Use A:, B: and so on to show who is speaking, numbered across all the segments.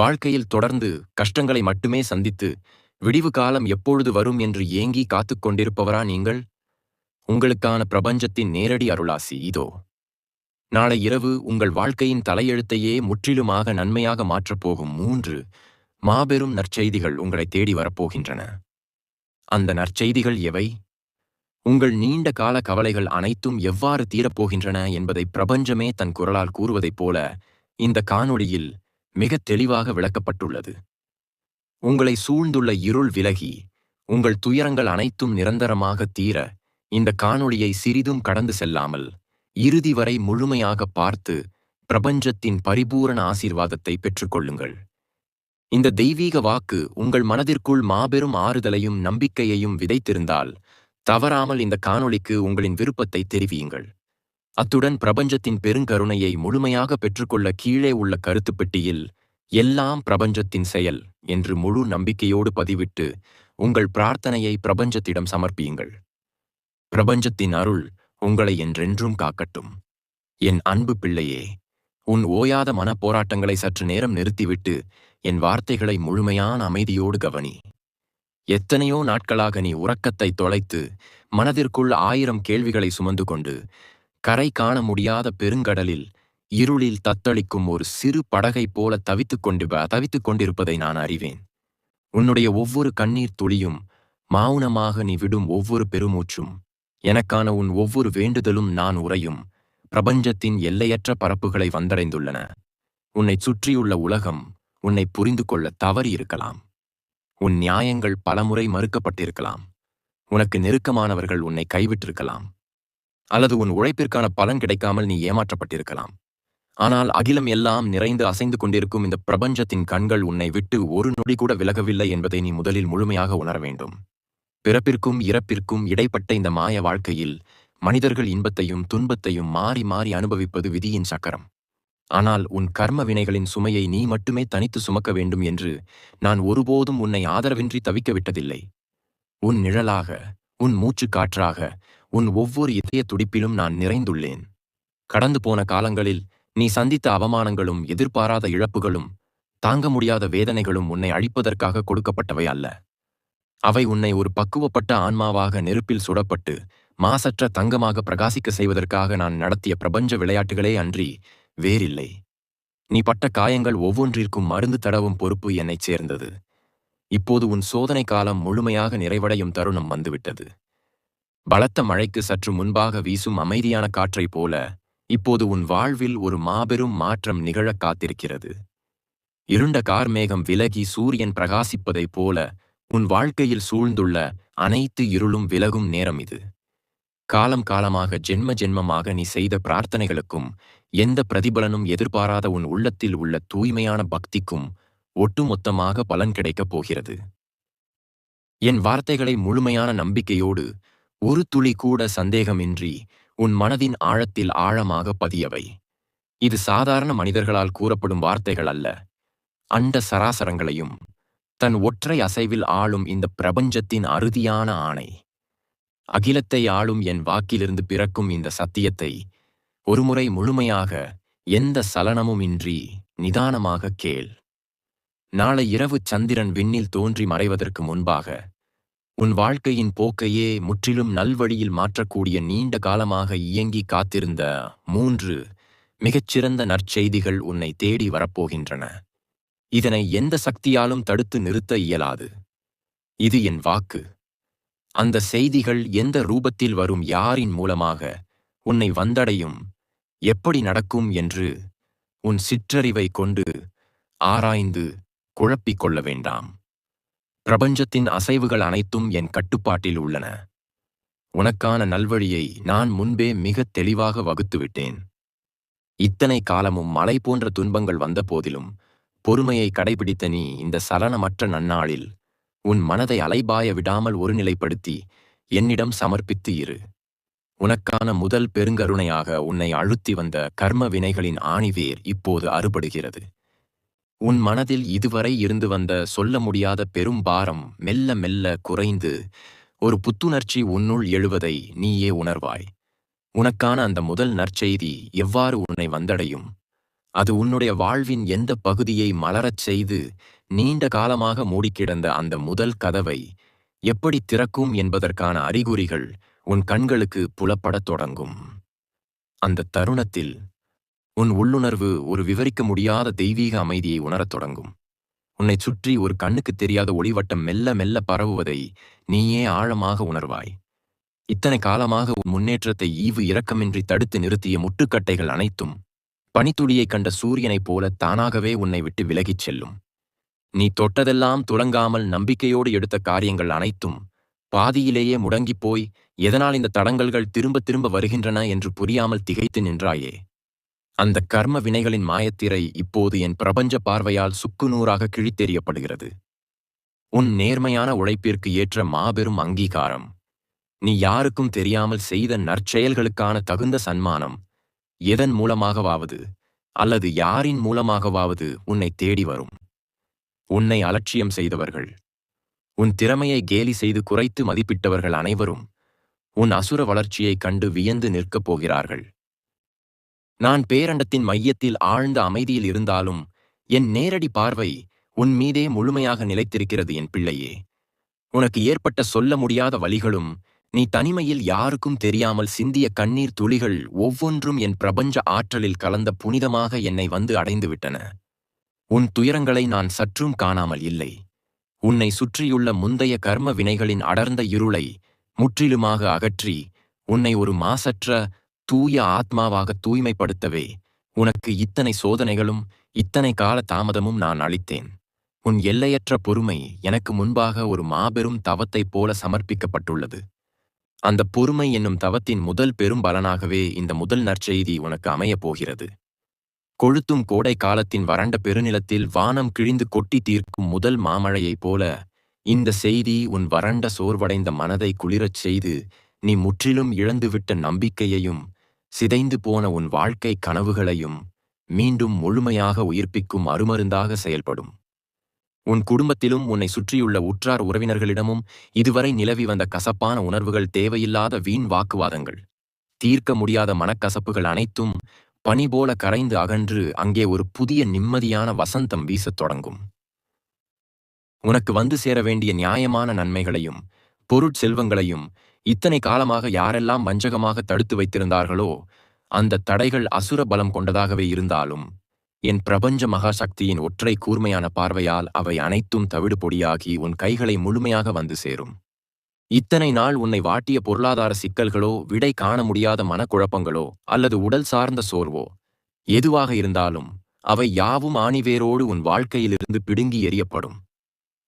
A: வாழ்க்கையில் தொடர்ந்து கஷ்டங்களை மட்டுமே சந்தித்து, விடிவு காலம் எப்பொழுது வரும் என்று ஏங்கி காத்துக் கொண்டிருப்பவரா நீங்கள்? உங்களுக்கான பிரபஞ்சத்தின் நேரடி அருளாசி இதோ. நாளை இரவு உங்கள் வாழ்க்கையின் தலையெழுத்தையே முற்றிலுமாக நன்மையாக மாற்றப்போகும் 3 மாபெரும் நற்செய்திகள் உங்களை தேடி வரப்போகின்றன. அந்த நற்செய்திகள் எவை? உங்கள் நீண்ட கால கவலைகள் அனைத்தும் எவ்வாறு தீரப்போகின்றன என்பதை பிரபஞ்சமே தன் குரலால் கூறுவதைப் போல இந்த காணொளியில் மிகத் தெளிவாக விளக்கப்பட்டுள்ளது. உங்களை சூழ்ந்துள்ள இருள் விலகி, உங்கள் துயரங்கள் அனைத்தும் நிரந்தரமாக தீர, இந்த காணொளியை சிறிதும் கடந்து செல்லாமல், இறுதி வரை முழுமையாக பார்த்து, பிரபஞ்சத்தின் பரிபூரண ஆசீர்வாதத்தை பெற்றுக்கொள்ளுங்கள். இந்த தெய்வீக வாக்கு உங்கள் மனதிற்குள் மாபெரும் ஆறுதலையும் நம்பிக்கையையும் விதைத்திருந்தால், தவறாமல் இந்த காணொளிக்கு உங்களின் விருப்பத்தை தெரிவியுங்கள். அத்துடன் பிரபஞ்சத்தின் பெருங்கருணையை முழுமையாக பெற்றுக்கொள்ள கீழே உள்ள கருத்துப் பெட்டியில் எல்லாம் பிரபஞ்சத்தின் செயல் என்று முழு நம்பிக்கையோடு பதிவிட்டு உங்கள் பிரார்த்தனையை பிரபஞ்சத்திடம் சமர்ப்பியுங்கள். பிரபஞ்சத்தின் அருள் உங்களை என்றென்றும் காக்கட்டும். என் அன்பு பிள்ளையே, உன் ஓயாத மனப்போராட்டங்களை சற்று நேரம் நிறுத்திவிட்டு என் வார்த்தைகளை முழுமையான அமைதியோடு கவனி. எத்தனையோ நாட்களாக நீ உறக்கத்தை தொலைத்து மனதிற்குள் 1000 கேள்விகளை சுமந்து கொண்டு கரை காண முடியாத பெருங்கடலில் இருளில் தத்தளிக்கும் ஒரு சிறு படகைப் போல தவித்துக் கொண்டிருப்பதை நான் அறிவேன். உன்னுடைய ஒவ்வொரு கண்ணீர் துளியும், மௌனமாக நீ விடும் ஒவ்வொரு பெருமூச்சும், எனக்கான உன் ஒவ்வொரு வேண்டுதலும் நான் உறையும் பிரபஞ்சத்தின் எல்லையற்ற பரப்புகளை வந்தடைந்துள்ளன. உன்னை சுற்றியுள்ள உலகம் உன்னை புரிந்து கொள்ள தவறி இருக்கலாம். உன் நியாயங்கள் பலமுறை மறுக்கப்பட்டிருக்கலாம். உனக்கு நெருக்கமானவர்கள் உன்னை கைவிட்டிருக்கலாம். அல்லது உன் உழைப்பிற்கான பலன் கிடைக்காமல் நீ ஏமாற்றப்பட்டிருக்கலாம். ஆனால் அகிலம் எல்லாம் நிறைந்து அசைந்து கொண்டிருக்கும் இந்த பிரபஞ்சத்தின் கண்கள் உன்னை விட்டு ஒரு நொடி கூட விலகவில்லை என்பதை நீ முதலில் முழுமையாக உணர வேண்டும். பிறப்பிற்கும் இறப்பிற்கும் இடைப்பட்ட இந்த மாய வாழ்க்கையில் மனிதர்கள் இன்பத்தையும் துன்பத்தையும் மாறி மாறி அனுபவிப்பது விதியின் சக்கரம். ஆனால் உன் கர்ம வினைகளின் சுமையை நீ மட்டுமே தனித்து சுமக்க வேண்டும் என்று நான் ஒருபோதும் உன்னை ஆதரவின்றி தவிக்க விட்டதில்லை. உன் நிழலாக, உன் மூச்சு காற்றாக, உன் ஒவ்வொரு இதய துடிப்பிலும் நான் நிறைந்துள்ளேன். கடந்து போன காலங்களில் நீ சந்தித்த அவமானங்களும் எதிர்பாராத இழப்புகளும் தாங்க முடியாத வேதனைகளும் உன்னை அழிப்பதற்காக கொடுக்கப்பட்டவை அல்ல. அவை உன்னை ஒரு பக்குவப்பட்ட ஆன்மாவாக நெருப்பில் சுடப்பட்டு மாசற்ற தங்கமாக பிரகாசிக்க செய்வதற்காக நான் நடத்திய பிரபஞ்ச விளையாட்டுகளே அன்றி வேறில்லை. நீ பட்ட காயங்கள் ஒவ்வொன்றிற்கும் மருந்து தடவும் பொறுப்பு என்னைச் சேர்ந்தது. இப்போது உன் சோதனை காலம் முழுமையாக நிறைவடையும் தருணம் வந்துவிட்டது. பலத்த மழைக்கு சற்று முன்பாக வீசும் அமைதியான காற்றைப் போல இப்போது உன் வாழ்வில் ஒரு மாபெரும் மாற்றம் நிகழக் காத்திருக்கிறது. இருண்ட கார்மேகம் விலகி சூரியன் பிரகாசிப்பதைப் போல உன் வாழ்க்கையில் சூழ்ந்துள்ள அனைத்து இருளும் விலகும் நேரம் இது. காலம் காலமாக ஜென்ம ஜென்மமாக நீ செய்த பிரார்த்தனைகளுக்கும் எந்த பிரதிபலனும் எதிர்பாராத உன் உள்ளத்தில் உள்ள தூய்மையான பக்திக்கும் ஒட்டுமொத்தமாக பலன் கிடைக்கப் போகிறது. என் வார்த்தைகளை முழுமையான நம்பிக்கையோடு, ஒரு துளி கூட சந்தேகமின்றி உன் மனதின் ஆழத்தில் ஆழமாக பதியவை. இது சாதாரண மனிதர்களால் கூறப்படும் வார்த்தைகள் அல்ல. அண்ட சராசரங்களையும் தன் ஒற்றை அசைவில் ஆளும் இந்த பிரபஞ்சத்தின் அறுதியான ஆணை. அகிலத்தை ஆளும் என் வாக்கிலிருந்து பிறக்கும் இந்த சத்தியத்தை ஒருமுறை முழுமையாக, எந்த சலனமுமின்றி நிதானமாக கேள். நாளை இரவு சந்திரன் விண்ணில் தோன்றி மறைவதற்கு முன்பாக உன் வாழ்க்கையின் போக்கையே முற்றிலும் நல்வழியில் மாற்றக்கூடிய நீண்ட காலமாக இயங்கி காத்திருந்த 3 மிகச்சிறந்த நற்செய்திகள் உன்னை தேடி வரப்போகின்றன. இதனை எந்த சக்தியாலும் தடுத்து நிறுத்த இயலாது. இது என் வாக்கு. அந்த செய்திகள் எந்த ரூபத்தில் வரும், யாரின் மூலமாக உன்னை வந்தடையும், எப்படி நடக்கும் என்று உன் சிற்றறிவை கொண்டு ஆராய்ந்து குழப்பிக் கொள்ள வேண்டாம். பிரபஞ்சத்தின் அசைவுகள் அனைத்தும் என் கட்டுப்பாட்டில் உள்ளன. உனக்கான நல்வழியை நான் முன்பே மிகத் தெளிவாக வகுத்துவிட்டேன். இத்தனை காலமும் மலை போன்ற துன்பங்கள் வந்த போதிலும் பொறுமையை கடைபிடித்த நீ இந்த சலனமற்ற நன்னாளில் உன் மனதை அலைபாய விடாமல் ஒருநிலைப்படுத்தி என்னிடம் சமர்ப்பித்து இரு. உனக்கான முதல் பெருங்கருணையாக உன்னை அழுத்தி வந்த கர்ம வினைகளின் ஆணிவேர் இப்போது அறுபடுகிறது. உன் மனதில் இதுவரை இருந்து வந்த சொல்ல முடியாத பெரும் பாரம் மெல்ல மெல்ல குறைந்து ஒரு புத்துணர்ச்சி உன்னுள் எழுவதை நீயே உணர்வாய். உனக்கான அந்த முதல் நற்செய்தி எவ்வாறு உன்னை வந்தடையும், அது உன்னுடைய வாழ்வின் எந்த பகுதியை மலரச் செய்து நீண்ட காலமாக மூடிக்கிடந்த அந்த முதல் கதவை எப்படி திறக்கும் என்பதற்கான அறிகுறிகள் உன் கண்களுக்கு புலப்படத் தொடங்கும். அந்த தருணத்தில் உன் உள்ளுணர்வு ஒரு விவரிக்க முடியாத தெய்வீக அமைதியை உணரத் தொடங்கும். உன்னைச் சுற்றி ஒரு கண்ணுக்குத் தெரியாத ஒளிவட்டம் மெல்ல மெல்ல பரவுவதை நீயே ஆழமாக உணர்வாய். இத்தனை காலமாக உன் முன்னேற்றத்தை ஈவு இரக்கமின்றி தடுத்து நிறுத்திய முட்டுக்கட்டைகள் அனைத்தும் பனித்துளியைக் கண்ட சூரியனைப் போல தானாகவே உன்னை விட்டு விலகிச் செல்லும். நீ தொட்டதெல்லாம் துலங்காமல் நம்பிக்கையோடு எடுத்த காரியங்கள் அனைத்தும் பாதியிலேயே முடங்கிப் போய் எதனால் இந்த தடங்கல்கள் திரும்ப திரும்ப வருகின்றன என்று புரியாமல் திகைத்து நின்றாயே. அந்த கர்ம வினைகளின் மாயத்திரை இப்போது என் பிரபஞ்ச பார்வையால் சுக்குநூறாக கிழித்தெறியப்படுகிறது. உன் நேர்மையான உழைப்பிற்கு ஏற்ற மாபெரும் அங்கீகாரம், நீ யாருக்கும் தெரியாமல் செய்த நற்செயல்களுக்கான தகுந்த சன்மானம், எதன் மூலமாகவாவது அல்லது யாரின் மூலமாகவாவது உன்னை தேடி வரும். உன்னை அலட்சியம் செய்தவர்கள், உன் திறமையை கேலி செய்து குறைத்து மதிப்பிட்டவர்கள் அனைவரும் உன் அசுர வளர்ச்சியைக் கண்டு வியந்து நிற்கப் போகிறார்கள். நான் பேரண்டத்தின் மையத்தில் ஆழ்ந்த அமைதியில் இருந்தாலும் என் நேரடி பார்வை உன் மீதே முழுமையாக நிலைத்திருக்கிறது. என் பிள்ளையே, உனக்கு ஏற்பட்ட சொல்ல முடியாத வலிகளும் நீ தனிமையில் யாருக்கும் தெரியாமல் சிந்திய கண்ணீர் துளிகள் ஒவ்வொன்றும் என் பிரபஞ்ச ஆற்றலில் கலந்த புனிதமாக என்னை வந்து அடைந்துவிட்டன. உன் துயரங்களை நான் சற்றும் காணாமல் இல்லை. உன்னை சுற்றியுள்ள முந்தைய கர்ம வினைகளின் அடர்ந்த இருளை முற்றிலுமாக அகற்றி உன்னை ஒரு மாசற்ற தூய ஆத்மாவாக தூய்மைப்படுத்தவே உனக்கு இத்தனை சோதனைகளும் இத்தனை கால தாமதமும் நான் அளித்தேன். உன் எல்லையற்ற பொறுமை எனக்கு முன்பாக ஒரு மாபெரும் தவத்தைப் போல சமர்ப்பிக்கப்பட்டுள்ளது. அந்த பொறுமை என்னும் தவத்தின் முதல் பெரும் பலனாகவே இந்த முதல் நற்செய்தி உனக்கு அமையப் போகிறது. கொழுத்தும் கோடை காலத்தின் வறண்ட பெருநிலத்தில் வானம் கிழிந்து கொட்டி தீர்க்கும் முதல் மாமழையைப் போல இந்த செய்தி உன் வறண்ட சோர்வடைந்த மனதை குளிரச் செய்து நீ முற்றிலும் இழந்துவிட்ட நம்பிக்கையையும் சிதைந்து போன உன் வாழ்க்கை கனவுகளையும் மீண்டும் முழுமையாக உயிர்ப்பிக்கும் அருமருந்தாக செயல்படும். உன் குடும்பத்திலும் உன்னை சுற்றியுள்ள உற்றார் உறவினர்களிடமும் இதுவரை நிலவி வந்த கசப்பான உணர்வுகள், தேவையில்லாத வீண் வாக்குவாதங்கள், தீர்க்க முடியாத மனக்கசப்புகள் அனைத்தும் பனி போல கரைந்து அகன்று அங்கே ஒரு புதிய நிம்மதியான வசந்தம் வீசத் தொடங்கும். உனக்கு வந்து சேர வேண்டிய நியாயமான நன்மைகளையும் பொருட்செல்வங்களையும் இத்தனை காலமாக யாரெல்லாம் வஞ்சகமாக தடுத்து வைத்திருந்தார்களோ அந்த தடைகள் அசுர பலம் கொண்டதாகவே இருந்தாலும் என் பிரபஞ்ச மகாசக்தியின் ஒற்றை கூர்மையான பார்வையால் அவை அனைத்தும் தவிடு பொடியாகி உன் கைகளை முழுமையாக வந்து சேரும். இத்தனை நாள் உன்னை வாட்டிய பொருளாதார சிக்கல்களோ, விடை காண முடியாத மனக்குழப்பங்களோ அல்லது உடல் சார்ந்த சோர்வோ எதுவாக இருந்தாலும் அவை யாவும் ஆணிவேரோடு உன் வாழ்க்கையிலிருந்து பிடுங்கி எறியப்படும்.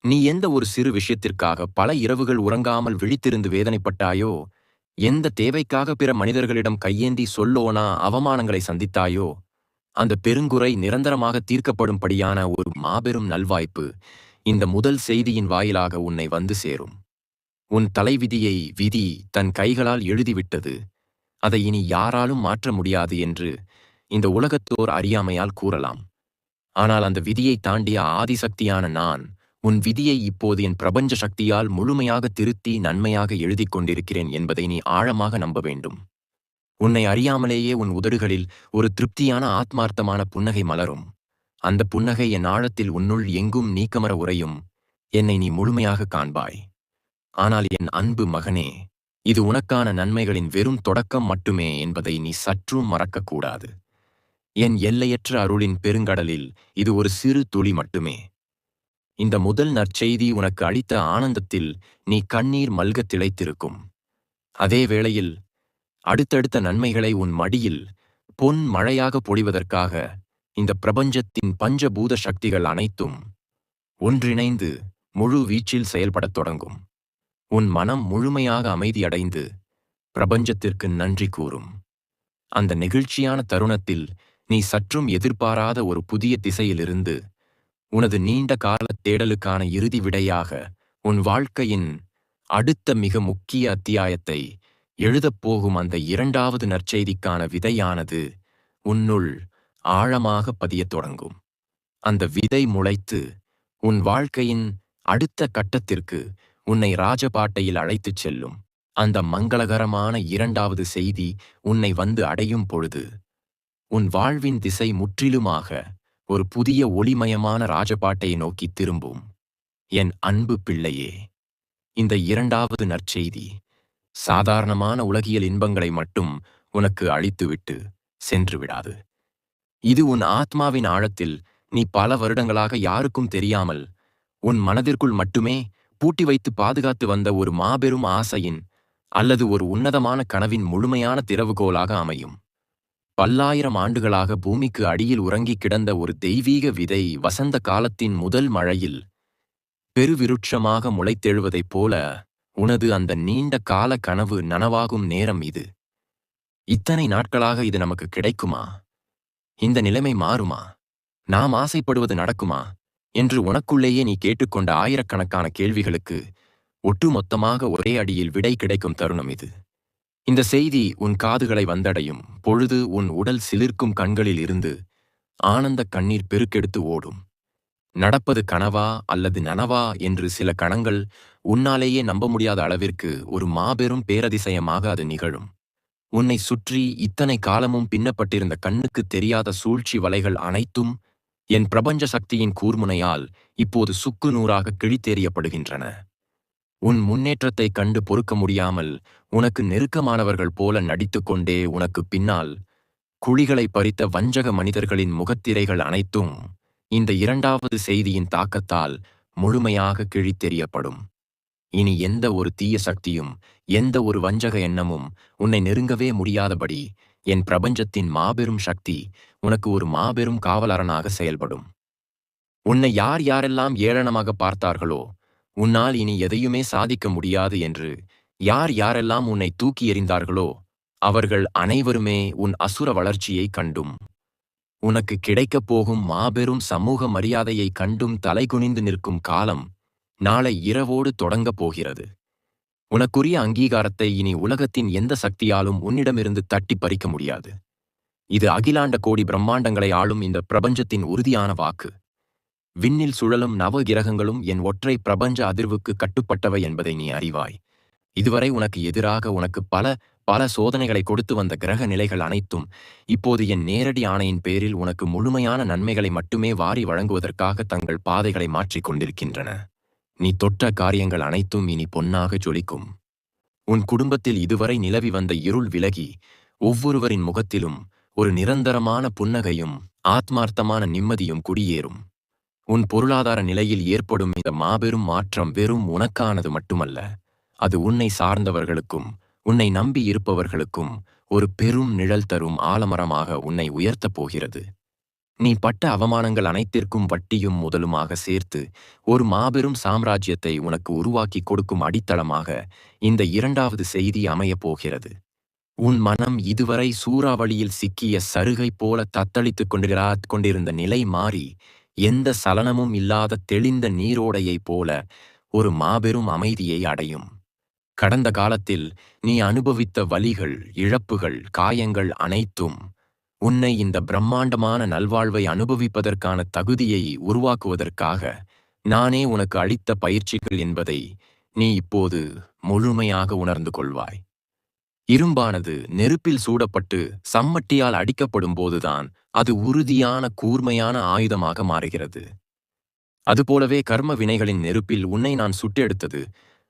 A: நீ எந்த ஒரு சிறு விஷயத்திற்காக பல இரவுகள் உறங்காமல் விழித்திருந்து வேதனைப்பட்டாயோ, எந்த தேவைக்காக பிற மனிதர்களிடம் கையேந்தி சொல்லோனா அவமானங்களை சந்தித்தாயோ, அந்த பெருங்குறை நிரந்தரமாக தீர்க்கப்படும்படியான ஒரு மாபெரும் நல்வாய்ப்பு இந்த முதல் செய்தியின் வாயிலாக உன்னை வந்து சேரும். உன் தலைவிதியை விதி தன் கைகளால் எழுதிவிட்டது. அதை இனி யாராலும் மாற்ற முடியாது என்று இந்த உலகத்தோர் அறியாமையால் கூறலாம். ஆனால் அந்த விதியை தாண்டிய ஆதிசக்தியான நான் உன் விதியை இப்போது என் பிரபஞ்ச சக்தியால் முழுமையாக திருத்தி நன்மையாக எழுதி கொண்டிருக்கிறேன் என்பதை நீ ஆழமாக நம்ப வேண்டும். உன்னை அறியாமலேயே உன் உதடுகளில் ஒரு திருப்தியான ஆத்மார்த்தமான புன்னகை மலரும். அந்த புன்னகை என் ஆழத்தில் உன்னுள் எங்கும் நீக்கமர உறையும். என்னை நீ முழுமையாக காண்பாய். ஆனால் என் அன்பு மகனே, இது உனக்கான நன்மைகளின் வெறும் தொடக்கம் மட்டுமே என்பதை நீ சற்றும் மறக்கக்கூடாது. என் எல்லையற்ற அருளின் பெருங்கடலில் இது ஒரு சிறு துளி மட்டுமே. இந்த முதல் நற்செய்தி உனக்கு அளித்த ஆனந்தத்தில் நீ கண்ணீர் மல்கத் திளைத்திருக்கும். அதே வேளையில் அடுத்தடுத்த நன்மைகளை உன் மடியில் பொன் மழையாக பொழிவதற்காக இந்த பிரபஞ்சத்தின் பஞ்சபூத சக்திகள் அனைத்தும் ஒன்றிணைந்து முழு வீச்சில் செயல்படத் தொடங்கும். உன் மனம் முழுமையாக அமைதியடைந்து பிரபஞ்சத்திற்கு நன்றி கூறும். அந்த நெகிழ்ச்சியான தருணத்தில் நீ சற்றும் எதிர்பாராத ஒரு புதிய திசையிலிருந்து உனது நீண்ட கால தேடலுக்கான இறுதி விடையாக உன் வாழ்க்கையின் அடுத்த மிக முக்கிய அத்தியாயத்தை எழுதப்போகும் அந்த இரண்டாவது நற்செய்திக்கான விதையானது உன்னுள் ஆழமாக பதியத் தொடங்கும். அந்த விதை முளைத்து உன் வாழ்க்கையின் அடுத்த கட்டத்திற்கு உன்னை ராஜபாட்டையில் அழைத்துச் செல்லும். அந்த மங்களகரமான இரண்டாவது செய்தி உன்னை வந்து அடையும் பொழுது உன் வாழ்வின் திசை முற்றிலுமாக ஒரு புதிய ஒளிமயமான ராஜபாட்டை நோக்கி திரும்பும். என் அன்பு பிள்ளையே, இந்த இரண்டாவது நற்செய்தி சாதாரணமான உலகியல் இன்பங்களை மட்டும் உனக்கு அளித்துவிட்டு சென்று விடாது. இது உன் ஆத்மாவின் ஆழத்தில் நீ பல வருடங்களாக யாருக்கும் தெரியாமல் உன் மனதிற்குள் மட்டுமே பூட்டி வைத்து பாதுகாத்து வந்த ஒரு மாபெரும் ஆசையின் அல்லது ஒரு உன்னதமான கனவின் முழுமையான திறவுகோலாக அமையும். பல்லாயிரம் ஆண்டுகளாக பூமிக்கு அடியில் உறங்கிக் கிடந்த ஒரு தெய்வீக விதை வசந்த காலத்தின் முதல் மழையில் பெருவிருட்சமாக முளைத்தெழுவதைப் போல உனது அந்த நீண்ட கால கனவு நனவாகும் நேரம் இது. இத்தனை நாட்களாக இது நமக்கு கிடைக்குமா? இந்த நிலைமை மாறுமா? நாம் ஆசைப்படுவது நடக்குமா என்று உனக்குள்ளேயே நீ கேட்டுக்கொண்ட ஆயிரக்கணக்கான கேள்விகளுக்கு ஒட்டுமொத்தமாக ஒரே அடியில் விடை கிடைக்கும் தருணம் இது. இந்த செய்தி உன் காதுகளை வந்தடையும் பொழுது உன் உடல் சிலிர்க்கும் கண்களில் இருந்து ஆனந்த கண்ணீர் பெருக்கெடுத்து ஓடும். நடப்பது கனவா அல்லது நனவா என்று சில கணங்கள் உன்னாலேயே நம்ப முடியாத அளவிற்கு ஒரு மாபெரும் பேரதிசயமாக அது நிகழும். உன்னை சுற்றி இத்தனை காலமும் பின்னப்பட்டிருந்த கண்ணுக்கு தெரியாத சூழ்ச்சி வலைகள் அனைத்தும் என் பிரபஞ்ச சக்தியின் கூர்முனையால் இப்போது சுக்கு நூறாக கிழித்தெறியப்படுகின்றன. உன் முன்னேற்றத்தைக் கண்டு பொறுக்க முடியாமல் உனக்கு நெருக்கமானவர்கள் போல நடித்துக்கொண்டே உனக்கு பின்னால் குழிகளை பறித்த வஞ்சக மனிதர்களின் முகத்திரைகள் அனைத்தும் இந்த இரண்டாவது செய்தியின் தாக்கத்தால் முழுமையாக கிழித்தெறியப்படும். இனி எந்த ஒரு தீய சக்தியும் எந்த ஒரு வஞ்சக எண்ணமும் உன்னை நெருங்கவே முடியாதபடி என் பிரபஞ்சத்தின் மாபெரும் சக்தி உனக்கு ஒரு மாபெரும் காவலரனாக செயல்படும். உன்னை யார் யாரெல்லாம் ஏளனமாக பார்த்தார்களோ, உன்னால் இனி எதையுமே சாதிக்க முடியாது என்று யார் யாரெல்லாம் உன்னை தூக்கி எறிந்தார்களோ, அவர்கள் அனைவருமே உன் அசுர வளர்ச்சியை கண்டும் உனக்கு கிடைக்கப் போகும் மாபெரும் சமூக மரியாதையை கண்டும் தலைகுனிந்து நிற்கும் காலம் நாளை இரவோடு தொடங்கப் போகிறது. உனக்குரிய அங்கீகாரத்தை இனி உலகத்தின் எந்த சக்தியாலும் உன்னிடமிருந்து தட்டி பறிக்க முடியாது. இது அகிலாண்ட கோடி பிரம்மாண்டங்களை ஆளும் இந்த பிரபஞ்சத்தின் உறுதியான வாக்கு. விண்ணில் சுழலும் நவ கிரகங்களும் என் ஒற்றை பிரபஞ்ச அதிர்வுக்கு கட்டுப்பட்டவை என்பதை நீ அறிவாய். இதுவரை உனக்கு எதிராக உனக்கு பல சோதனைகளை கொடுத்து வந்த கிரக நிலைகள் அனைத்தும் இப்போது என் நேரடி ஆணையின் பேரில் உனக்கு முழுமையான நன்மைகளை மட்டுமே வாரி வழங்குவதற்காக தங்கள் பாதைகளை மாற்றிக் கொண்டிருக்கின்றன. நீ தொட்ட காரியங்கள் அனைத்தும் இனி பொன்னாக ஜொலிக்கும். உன் குடும்பத்தில் இதுவரை நிலவி வந்த இருள் விலகி ஒவ்வொருவரின் முகத்திலும் ஒரு நிரந்தரமான புன்னகையும் ஆத்மார்த்தமான நிம்மதியும் குடியேறும். உன் பொருளாதார நிலையில் ஏற்படும் இந்த மாபெரும் மாற்றம் வெறும் உனக்கானது மட்டுமல்ல, அது உன்னை சார்ந்தவர்களுக்கும் உன்னை நம்பி இருப்பவர்களுக்கும் ஒரு பெரும் நிழல் தரும் ஆலமரமாக உன்னை உயர்த்தப் போகிறது. நீ பட்ட அவமானங்கள் அனைத்திற்கும் வட்டியும் முதலுமாக சேர்த்து ஒரு மாபெரும் சாம்ராஜ்யத்தை உனக்கு உருவாக்கி கொடுக்கும் அடித்தளமாக இந்த இரண்டாவது செய்தி அமையப் போகிறது. உன் மனம் இதுவரை சூறாவளியில் சிக்கிய சருகை போல தத்தளித்துக் கொண்டிருந்த நிலை மாறி எந்த சலனமும் இல்லாத தெளிந்த நீரோடையைப் போல ஒரு மாபெரும் அமைதியை அடையும். கடந்த காலத்தில் நீ அனுபவித்த வலிகள், இழப்புகள், காயங்கள் அனைத்தும் உன்னை இந்த பிரம்மாண்டமான நல்வாழ்வை அனுபவிப்பதற்கான தகுதியை உருவாக்குவதற்காக நானே உனக்கு அளித்த பயிற்சிகள் என்பதை நீ இப்போது முழுமையாக உணர்ந்து கொள்வாய். இரும்பானது நெருப்பில் சூடப்பட்டு சம்மட்டியால் அடிக்கப்படும் போதுதான் அது உறுதியான கூர்மையான ஆயுதமாக மாறுகிறது. அதுபோலவே கர்ம வினைகளின் நெருப்பில் உன்னை நான் சுட்டெடுத்தது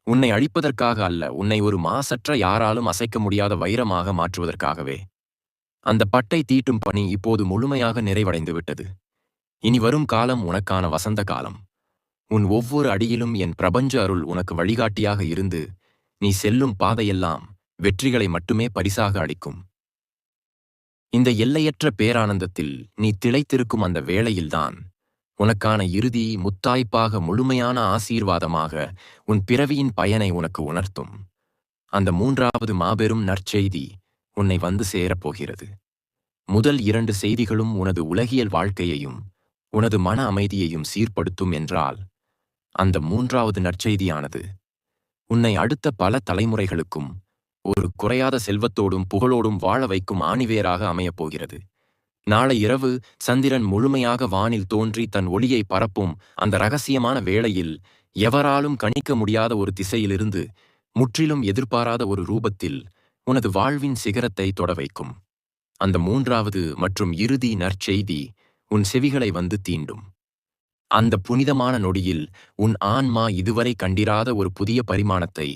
A: உன்னை அழிப்பதற்காக அல்ல, உன்னை ஒரு மாசற்ற யாராலும் அசைக்க முடியாத வைரமாக மாற்றுவதற்காகவே. அந்த பட்டை தீட்டும் பணி இப்போது முழுமையாக நிறைவடைந்து விட்டது. இனி வரும் காலம் உனக்கான வசந்த காலம். உன் ஒவ்வொரு அடியிலும் என் பிரபஞ்ச அருள் உனக்கு வழிகாட்டியாக இருந்து நீ செல்லும் பாதையெல்லாம் வெற்றிகளை மட்டுமே பரிசாக அளிக்கும். இந்த எல்லையற்ற பேரானந்தத்தில் நீ திளைத்திருக்கும் அந்த வேளையில்தான் உனக்கான இறுதி முத்தாய்ப்பாக முழுமையான ஆசீர்வாதமாக உன் பிறவியின் பயனை உனக்கு உணர்த்தும் அந்த மூன்றாவது மாபெரும் நற்செய்தி உன்னை வந்து சேரப்போகிறது. முதல் 2 செய்திகளும் உனது உலகியல் வாழ்க்கையையும் உனது மன அமைதியையும் சீர்படுத்தும் என்றால், அந்த மூன்றாவது நற்செய்தியானது உன்னை அடுத்த பல தலைமுறைகளுக்கும் ஒரு குறையாத செல்வத்தோடும் புகழோடும் வாழ வைக்கும் ஆணிவேராக அமையப்போகிறது. நாளை இரவு சந்திரன் முழுமையாக வானில் தோன்றி தன் ஒளியை பரப்பும் அந்த இரகசியமான வேளையில் எவராலும் கணிக்க முடியாத ஒரு திசையிலிருந்து முற்றிலும் எதிர்பாராத ஒரு ரூபத்தில் உனது வாழ்வின் சிகரத்தை தொட வைக்கும். அந்த மூன்றாவது மற்றும் இறுதி நற்செய்தி உன் செவிகளை வந்து தீண்டும். அந்த புனிதமான நொடியில் உன் ஆன்மா இதுவரை கண்டிராத ஒரு புதிய பரிமாணத்தை,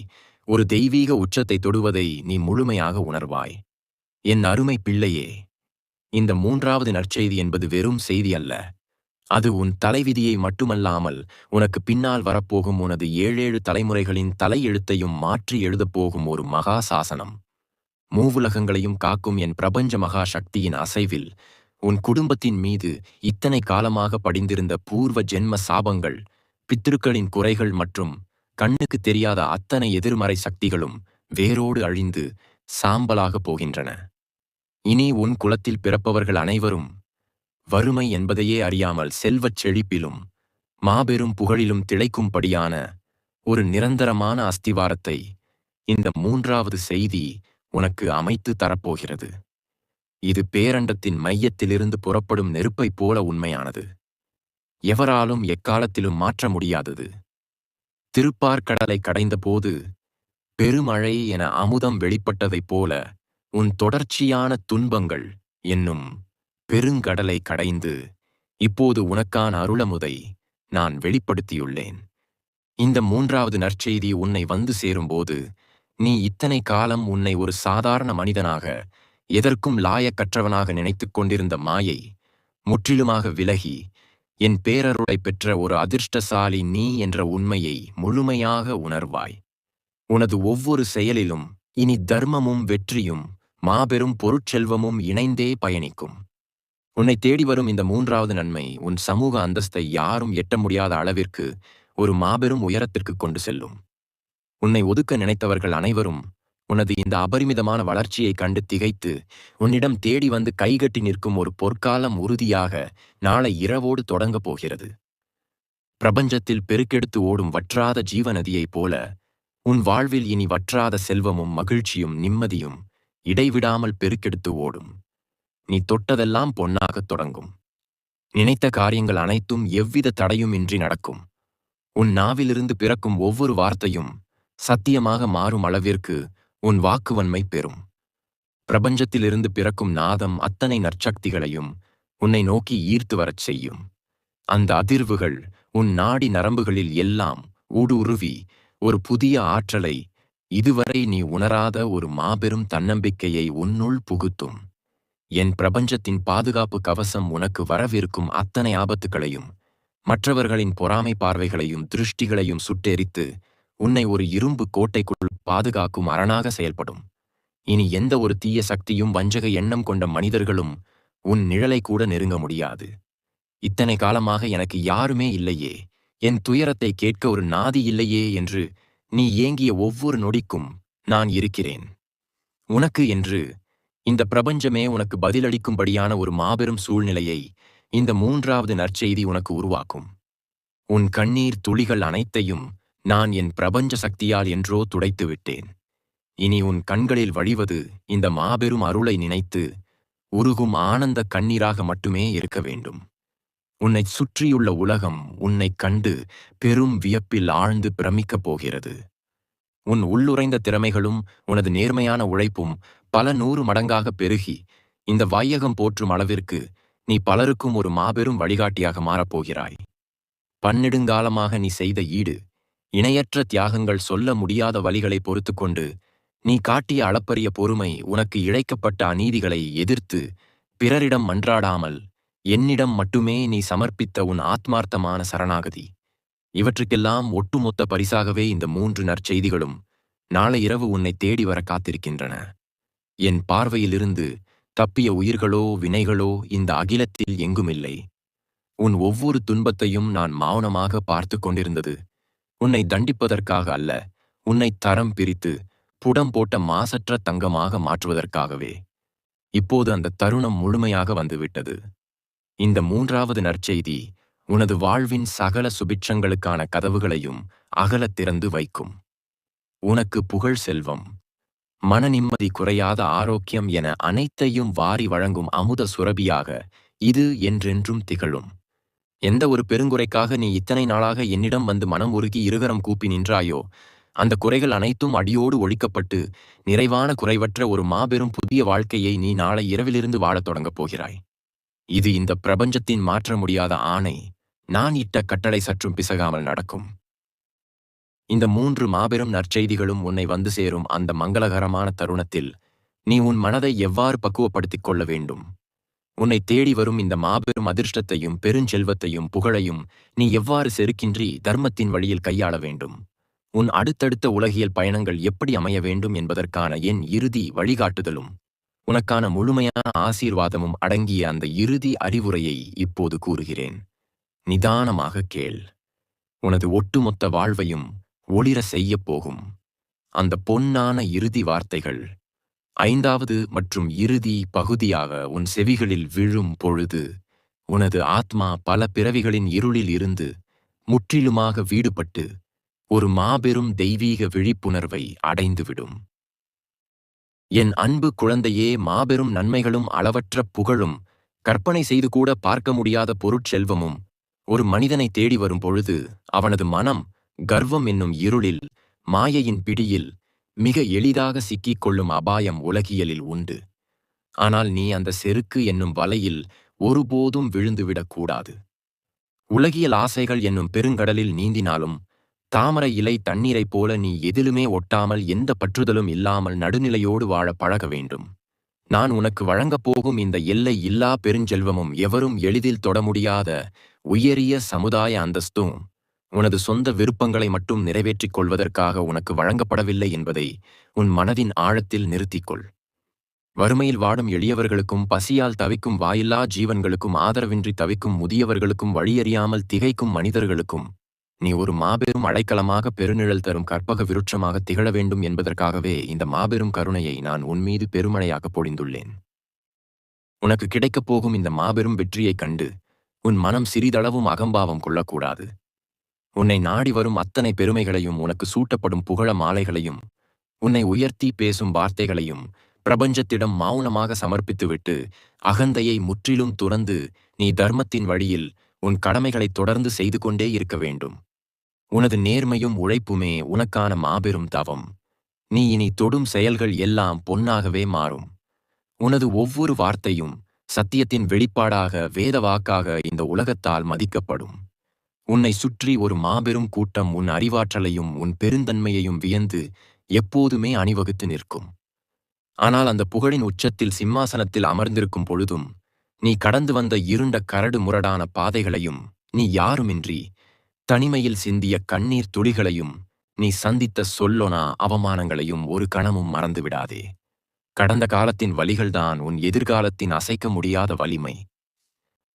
A: ஒரு தெய்வீக உச்சத்தை தொடுவதை நீ முழுமையாக உணர்வாய். என் அருமை பிள்ளையே, இந்த மூன்றாவது நற்செய்தி என்பது வெறும் செய்தி அல்ல. அது உன் தலைவிதியை மட்டுமல்லாமல் உனக்கு பின்னால் வரப்போகும் உனது 7 தலைமுறைகளின் தலையெழுத்தையும் மாற்றி எழுதப் போகும் ஒரு மகா சாசனம். மூவுலகங்களையும் காக்கும் என் பிரபஞ்ச மகா சக்தியின் அசைவில் உன் குடும்பத்தின் மீது இத்தனை காலமாக படிந்திருந்த பூர்வ ஜென்ம சாபங்கள், பித்ருக்களின் குறைகள் மற்றும் கண்ணுக்கு தெரியாத அத்தனை எதிர்மறை சக்திகளும் வேரோடு அழிந்து சாம்பலாகப் போகின்றன. இனி உன் குலத்தில் பிறப்பவர்கள் அனைவரும் வறுமை என்பதையே அறியாமல் செல்வச் செழிப்பிலும் மாபெரும் புகழிலும் திளைக்கும்படியான ஒரு நிரந்தரமான அஸ்திவாரத்தை இந்த மூன்றாவது செய்தி உனக்கு அமைத்து தரப்போகிறது. இது பேரண்டத்தின் மையத்திலிருந்து புறப்படும் நெருப்பைப் போல உண்மையானது. எவராலும் எக்காலத்திலும் மாற்ற முடியாதது. திருப்பார்கடலை கடைந்தபோது பெருமழை என அமுதம் வெளிப்பட்டதைப் போல உன் தொடர்ச்சியான துன்பங்கள் என்னும் பெருங்கடலை கடைந்து இப்போது உனக்கான அருளமுதை நான் வெளிப்படுத்தியுள்ளேன். இந்த மூன்றாவது நற்செய்தி உன்னை வந்து சேரும்போது நீ இத்தனை காலம் உன்னை ஒரு சாதாரண மனிதனாக, எதற்கும் லாயக்கற்றவனாக நினைத்துக் கொண்டிருந்த மாயை முற்றிலுமாக விலகி என் பேரருளை பெற்ற ஒரு அதிர்ஷ்டசாலி நீ என்ற உண்மையை முழுமையாக உணர்வாய். உனது ஒவ்வொரு செயலிலும் இனி தர்மமும் வெற்றியும் மாபெரும் பொருட்செல்வமும் இணைந்தே பயணிக்கும். உன்னை தேடி வரும் இந்த மூன்றாவது நன்மை உன் சமூக அந்தஸ்தை யாரும் எட்ட முடியாத அளவிற்கு ஒரு மாபெரும் உயரத்திற்கு கொண்டு செல்லும். உன்னை ஒதுக்க நினைத்தவர்கள் அனைவரும் உனது இந்த அபரிமிதமான வளர்ச்சியைக் கண்டு திகைத்து உன்னிடம் தேடி வந்து கைகட்டி நிற்கும் ஒரு பொற்காலம் உறுதியாக நாளை இரவோடு தொடங்கப் போகிறது. பிரபஞ்சத்தில் பெருக்கெடுத்து ஓடும் வற்றாத ஜீவநதியைப் போல உன் வாழ்வில் இனி வற்றாத செல்வமும் மகிழ்ச்சியும் நிம்மதியும் இடைவிடாமல் பெருக்கெடுத்து ஓடும். நீ தொட்டதெல்லாம் பொன்னாகத் தொடங்கும். நினைத்த காரியங்கள் அனைத்தும் எவ்வித தடையும் இன்றி நடக்கும். உன் நாவிலிருந்து பிறக்கும் ஒவ்வொரு வார்த்தையும் சத்தியமாக மாறும் அளவிற்கு உன் வாக்குவன்மை பெறும். பிரபஞ்சத்திலிருந்து பிறக்கும் நாதம் அத்தனை நற்சக்திகளையும் உன்னை நோக்கி ஈர்த்து வரச் செய்யும். அந்த அதிர்வுகள் உன் நாடி நரம்புகளில் எல்லாம் ஊடுருவி ஒரு புதிய ஆற்றலை, இதுவரை நீ உணராத ஒரு மாபெரும் தன்னம்பிக்கையை உன்னுள் புகுத்தும். என் பிரபஞ்சத்தின் பாதுகாப்பு கவசம் உனக்கு வரவிருக்கும் அத்தனை ஆபத்துகளையும் மற்றவர்களின் பொறாமை பார்வைகளையும் திருஷ்டிகளையும் சுட்டெரித்து உன்னை ஒரு இரும்பு கோட்டைக்குள் பாதுகாக்கும் அரணாக செயல்படும். இனி எந்த ஒரு தீய சக்தியும் வஞ்சக எண்ணம் கொண்ட மனிதர்களும் உன் நிழலை கூட நெருங்க முடியாது. இத்தனை காலமாக எனக்கு யாருமே இல்லையே, என் துயரத்தை கேட்க ஒரு நாதி இல்லையே என்று நீ ஏங்கிய ஒவ்வொரு நொடிக்கும் நான் இருக்கிறேன். உனக்கு என்று இந்த பிரபஞ்சமே உனக்கு பதிலளிக்கும்படியான ஒரு மாபெரும் சூழ்நிலையை இந்த மூன்றாவது நற்செய்தி உனக்கு உருவாக்கும். உன் கண்ணீர் துளிகள் அனைத்தையும் நான் என் பிரபஞ்ச சக்தியால் என்றோ துடைத்து விட்டேன். இனி உன் கண்களில் வழிவது இந்த மாபெரும் அருளை நினைத்து உருகும் ஆனந்த கண்ணீராக மட்டுமே இருக்க வேண்டும். உன்னை சுற்றியுள்ள உலகம் உன்னைக் கண்டு பெரும் வியப்பில் ஆழ்ந்து பிரமிக்கப் போகிறது. உன் உள்ளுறைந்த திறமைகளும் உனது நேர்மையான உழைப்பும் பல 100 மடங்காக பெருகி இந்த வையகம் போற்றும் அளவிற்கு நீ பலருக்கும் ஒரு மாபெரும் வழிகாட்டியாக மாறப்போகிறாய். பன்னெடுங்காலமாக நீ செய்த ஈடு, இணையற்ற தியாகங்கள், சொல்ல முடியாத வலிகளை பொறுத்துக்கொண்டு நீ காட்டிய அளப்பரிய பொறுமை, உனக்கு இழைக்கப்பட்ட அநீதிகளை எதிர்த்து பிறரிடம் மன்றாடாமல் என்னிடம் மட்டுமே நீ சமர்ப்பித்த உன் ஆத்மார்த்தமான சரணாகதி, இவற்றுக்கெல்லாம் ஒட்டுமொத்த பரிசாகவே இந்த 3 நற்செய்திகளும் நாளை இரவு உன்னை தேடி வர காத்திருக்கின்றன. என் பார்வையிலிருந்து தப்பிய உயிர்களோ வினைகளோ இந்த அகிலத்தில் எங்குமில்லை. உன் ஒவ்வொரு துன்பத்தையும் நான் மௌனமாக பார்த்து கொண்டிருந்தது உன்னை தண்டிப்பதற்காக அல்ல, உன்னை தரம் பிரித்து புடம் போட்ட மாசற்ற தங்கமாக மாற்றுவதற்காகவே. இப்போது அந்த தருணம் முழுமையாக வந்துவிட்டது. இந்த மூன்றாவது நற்செய்தி உனது வாழ்வின் சகல சுபிட்சங்களுக்கான கதவுகளையும் அகலத் திறந்து வைக்கும். உனக்கு புகழ், செல்வம், மன நிம்மதி, குறையாத ஆரோக்கியம் என அனைத்தையும் வாரி வழங்கும் அமுத சுரபியாக இது என்றென்றும் திகழும். எந்த ஒரு பெருங்குறைக்காக நீ இத்தனை நாளாக என்னிடம் வந்து மனம் உருகி இருகரம் கூப்பி நின்றாயோ, அந்த குறைகள் அனைத்தும் அடியோடு ஒழிக்கப்பட்டு நிறைவான குறைவற்ற ஒரு மாபெரும் புதிய வாழ்க்கையை நீ நாளை இரவிலிருந்து வாழத் தொடங்கப் போகிறாய். இது இந்த பிரபஞ்சத்தின் மாற்ற முடியாத ஆணை. நான் இட்ட கட்டளை சற்றும் பிசகாமல் நடக்கும். இந்த 3 மாபெரும் நற்செய்திகளும் உன்னை வந்து சேரும் அந்த மங்களகரமான தருணத்தில் நீ உன் மனதை எவ்வாறு பக்குவப்படுத்திக் கொள்ள வேண்டும்? உன்னை தேடி வரும் இந்த மாபெரும் அதிர்ஷ்டத்தையும் பெருஞ்செல்வத்தையும் புகழையும் நீ எவ்வாறு செருக்கின்றி தர்மத்தின் வழியில் கையாள வேண்டும்? உன் அடுத்தடுத்த உலகியல் பயணங்கள் எப்படி அமைய வேண்டும் என்பதற்கான என் இறுதி வழிகாட்டுதலும் உனக்கான முழுமையான ஆசீர்வாதமும் அடங்கிய அந்த இறுதி அறிவுரையை இப்போது கூறுகிறேன். நிதானமாக கேள். உனது ஒட்டுமொத்த வாழ்வையும் ஒளிர செய்யப் போகும் அந்த பொன்னான இறுதி வார்த்தைகள் 5வது மற்றும் இறுதி பகுதியாக உன் செவிகளில் விழும் பொழுது உனது ஆத்மா பல பிறவிகளின் இருளில் இருந்து முற்றிலுமாக வீடுபட்டு ஒரு மாபெரும் தெய்வீக விழிப்புணர்வை அடைந்துவிடும். என் அன்பு குழந்தையே, மாபெரும் நன்மைகளும் அளவற்ற புகழும் கற்பனை செய்து கூட பார்க்க முடியாத பொருட்செல்வமும் ஒரு மனிதனை தேடி வரும் பொழுது அவனது மனம் கர்வம் என்னும் இருளில் மாயையின் பிடியில் மிக எளிதாக சிக்கிக் கொள்ளும் அபாயம் உலகியலில் உண்டு. ஆனால் நீ அந்த செருக்கு என்னும் வலையில் ஒருபோதும் விழுந்துவிடக்கூடாது. உலகியல் ஆசைகள் என்னும் பெருங்கடலில் நீந்தினாலும் தாமரை இலை தண்ணீரைப் போல நீ எதிலுமே ஒட்டாமல் எந்த பற்றுதலும் இல்லாமல் நடுநிலையோடு வாழ பழக வேண்டும். நான் உனக்கு வழங்கப் போகும் இந்த எல்லை இல்லா பெருஞ்செல்வமும் எவரும் எளிதில் தொட முடியாத உயரிய சமுதாய அந்தஸ்தும் உனது சொந்த விருப்பங்களை மட்டும் நிறைவேற்றிக் கொள்வதற்காக உனக்கு வழங்கப்படவில்லை என்பதை உன் மனதின் ஆழத்தில் நிறுத்திக்கொள். வறுமையில் வாடும் எளியவர்களுக்கும் பசியால் தவிக்கும் வாயில்லா ஜீவன்களுக்கும் ஆதரவின்றி தவிக்கும் முதியவர்களுக்கும் வழியறியாமல் திகைக்கும் மனிதர்களுக்கும் நீ ஒரு மாபெரும் அடைக்கலமாக பெருநிழல் தரும் கற்பக விருட்சமாக திகழ வேண்டும் என்பதற்காகவே இந்த மாபெரும் கருணையை நான் உன்மீது பெருமழையாக பொழிந்துள்ளேன். உனக்கு கிடைக்கப் போகும் இந்த மாபெரும் வெற்றியைக் கண்டு உன் மனம் சிறிதளவும் அகம்பாவம் கொள்ளக்கூடாது. உன்னை நாடி வரும் அத்தனை பெருமைகளையும், உனக்கு சூட்டப்படும் புகழ மாலைகளையும், உன்னை உயர்த்தி பேசும் வார்த்தைகளையும் பிரபஞ்சத்திடம் மௌனமாக சமர்ப்பித்துவிட்டு அகந்தையை முற்றிலும் துறந்து நீ தர்மத்தின் வழியில் உன் கடமைகளை தொடர்ந்து செய்து கொண்டே இருக்க வேண்டும். உனது நேர்மையும் உழைப்புமே உனக்கான மாபெரும் தவம். நீ இனி தொடும் செயல்கள் எல்லாம் பொன்னாகவே மாறும். உனது ஒவ்வொரு வார்த்தையும் சத்தியத்தின் வெளிப்பாடாக, வேத வாக்காக இந்த உலகத்தால் மதிக்கப்படும். உன்னை சுற்றி ஒரு மாபெரும் கூட்டம் உன் அறிவாற்றலையும் உன் பெருந்தன்மையையும் வியந்து எப்போதுமே அணிவகுத்து நிற்கும். ஆனால் அந்த புகழின் உச்சத்தில் சிம்மாசனத்தில் அமர்ந்திருக்கும் பொழுதும் நீ கடந்து வந்த இருண்ட கரடு முரடான பாதைகளையும், நீ யாருமின்றி தனிமையில் சிந்திய கண்ணீர் துளிகளையும், நீ சந்தித்த சொல்லொணா அவமானங்களையும் ஒரு கணமும் மறந்துவிடாதே. கடந்த காலத்தின் வலிகள்தான் உன் எதிர்காலத்தின் அசைக்க முடியாத வலிமை.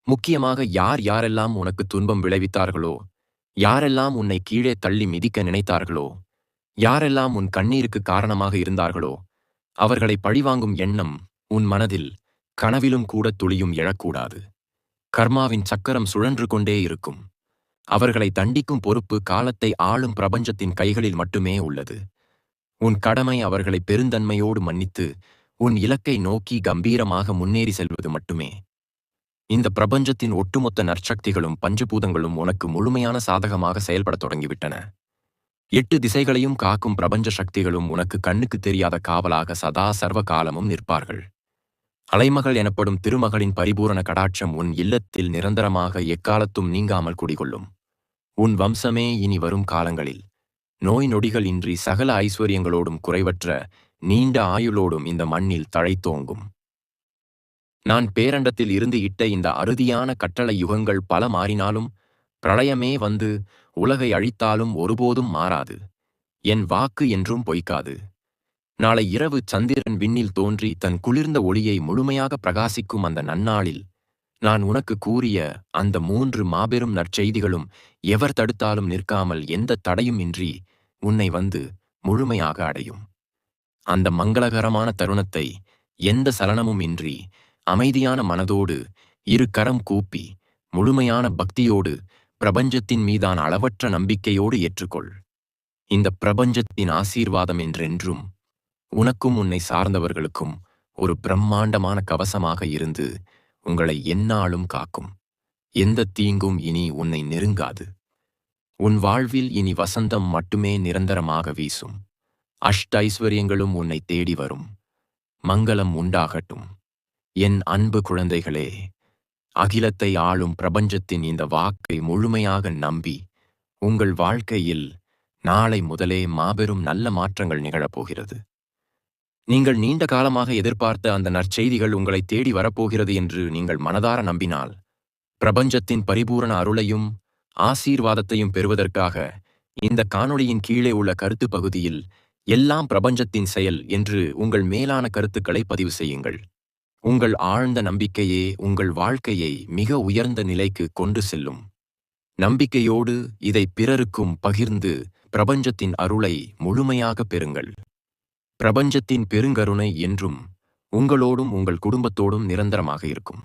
A: முக்கியமாக யார் யாரெல்லாம் உனக்கு துன்பம் விளைவித்தார்களோ, யாரெல்லாம் உன்னை கீழே தள்ளி மிதிக்க நினைத்தார்களோ, யாரெல்லாம் உன் கண்ணீருக்கு காரணமாக இருந்தார்களோ, அவர்களை பழிவாங்கும் எண்ணம் உன் மனதில் கனவிலும் கூட துளியும் எழக்கூடாது. கர்மாவின் சக்கரம் சுழன்று கொண்டே இருக்கும். அவர்களை தண்டிக்கும் பொறுப்பு காலத்தை ஆளும் பிரபஞ்சத்தின் கைகளில் மட்டுமே உள்ளது. உன் கடமை அவர்களை பெருந்தன்மையோடு மன்னித்து உன் இலக்கை நோக்கி கம்பீரமாக முன்னேறி செல்வது மட்டுமே. இந்த பிரபஞ்சத்தின் ஒட்டுமொத்த நற்சக்திகளும் பஞ்சபூதங்களும் உனக்கு முழுமையான சாதகமாக செயல்படத் தொடங்கிவிட்டன. 8 திசைகளையும் காக்கும் பிரபஞ்ச சக்திகளும் உனக்கு கண்ணுக்கு தெரியாத காவலாக சதா சர்வ காலமும் நிற்பார்கள். அலைமகள் எனப்படும் திருமகளின் பரிபூரண கடாட்சம் உன் இல்லத்தில் நிரந்தரமாக எக்காலத்தும் நீங்காமல் குடிகொள்ளும். உன் வம்சமே இனி வரும் காலங்களில் நோய் நொடிகள் இன்றி சகல ஐஸ்வர்யங்களோடும் குறைவற்ற நீண்ட ஆயுளோடும் இந்த மண்ணில் தழைத்தோங்கும். நான் பேரண்டத்தில் இருந்து இட்ட இந்த அறுதியான கட்டளை யுகங்கள் பல மாறினாலும், பிரளயமே வந்து உலகை அழித்தாலும் ஒருபோதும் மாறாது. என் வாக்கு என்றும் பொய்க்காது. நாளை இரவு சந்திரன் விண்ணில் தோன்றி தன் குளிர்ந்த ஒளியை முழுமையாக பிரகாசிக்கும் அந்த நன்னாளில் நான் உனக்கு கூறிய அந்த 3 மாபெரும் நற்செய்திகளும் எவர் தடுத்தாலும் நிற்காமல் எந்த தடையும் இன்றி உன்னை வந்து முழுமையாக அடையும். அந்த மங்களகரமான தருணத்தை எந்த சலனமும் இன்றி அமைதியான மனதோடு இரு கரம் கூப்பி முழுமையான பக்தியோடு பிரபஞ்சத்தின் மீதான அளவற்ற நம்பிக்கையோடு ஏற்றுக்கொள். இந்த பிரபஞ்சத்தின் ஆசீர்வாதம் என்றென்றும் உனக்கும் உன்னை சார்ந்தவர்களுக்கும் ஒரு பிரம்மாண்டமான கவசமாக இருந்து உங்களை எந்நாளும் காக்கும். எந்த தீங்கும் இனி உன்னை நெருங்காது. உன் வாழ்வில் இனி வசந்தம் மட்டுமே நிரந்தரமாக வீசும். அஷ்ட ஐஸ்வர்யங்களும் உன்னை தேடி வரும். மங்களம் உண்டாகட்டும். என் அன்பு குழந்தைகளே, அகிலத்தை ஆளும் பிரபஞ்சத்தின் இந்த வாக்கை முழுமையாக நம்பி உங்கள் வாழ்க்கையில் நாளை முதலே மாபெரும் நல்ல மாற்றங்கள் நிகழப்போகிறது. நீங்கள் நீண்ட காலமாக எதிர்பார்த்த அந்த நற்செய்திகள் உங்களை தேடி வரப்போகிறது என்று நீங்கள் மனதார நம்பினால், பிரபஞ்சத்தின் பரிபூரண அருளையும் ஆசீர்வாதத்தையும் பெறுவதற்காக இந்த காணொளியின் கீழே உள்ள கருத்து பகுதியில் எல்லாம் பிரபஞ்சத்தின் செயல் என்று உங்கள் மேலான கருத்துக்களை பதிவு செய்யுங்கள். உங்கள் ஆழ்ந்த நம்பிக்கையே உங்கள் வாழ்க்கையை மிக உயர்ந்த நிலைக்கு கொண்டு செல்லும். நம்பிக்கையோடு இதை பிறருக்கும் பகிர்ந்து பிரபஞ்சத்தின் அருளை முழுமையாக பெறுங்கள். பிரபஞ்சத்தின் பெருங்கருணை என்றும் உங்களோடும் உங்கள் குடும்பத்தோடும் நிரந்தரமாக இருக்கும்.